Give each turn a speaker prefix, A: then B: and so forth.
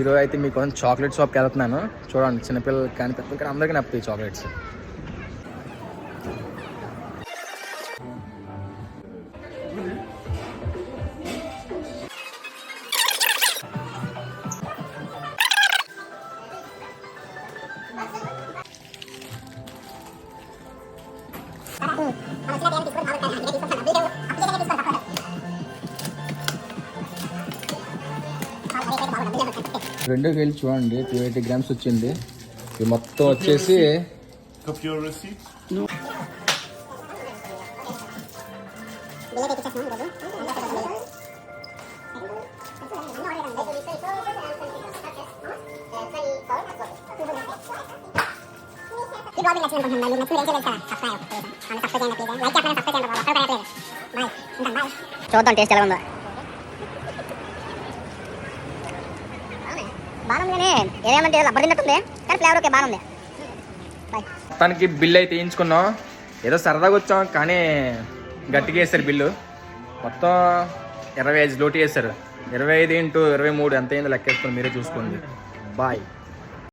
A: ఈరోజు అయితే మీకు చాక్లెట్ షాప్కి వెళ్తున్నాను. చూడండి, చిన్నపిల్లలకి కానీ పెద్దలకి కానీ అందరికీ నప్పుతాయి చాక్లెట్స్. రెండో కేజీ చూడండి, 280 grams వచ్చింది. ఇది మొత్తం వచ్చేసి
B: చూద్దాం టేస్ట్ ఎలా ఉందో. బాగుంది కానీ ఏదేమంటే రబ్బర్ తిన్నట్టుంది, కానీ ఫ్లేవర్ ఓకే బాగుంది.
A: మొత్తానికి బిల్ అయితే వేయించుకున్నాం. ఏదో సరదాగా వచ్చాం కానీ గట్టిగా వేస్తారు బిల్లు. మొత్తం 25 లోటు వేస్తారు. 25 × 23 ఎంత అయిందో లెక్కేసుకొని మీరే చూసుకోండి. బాయ్.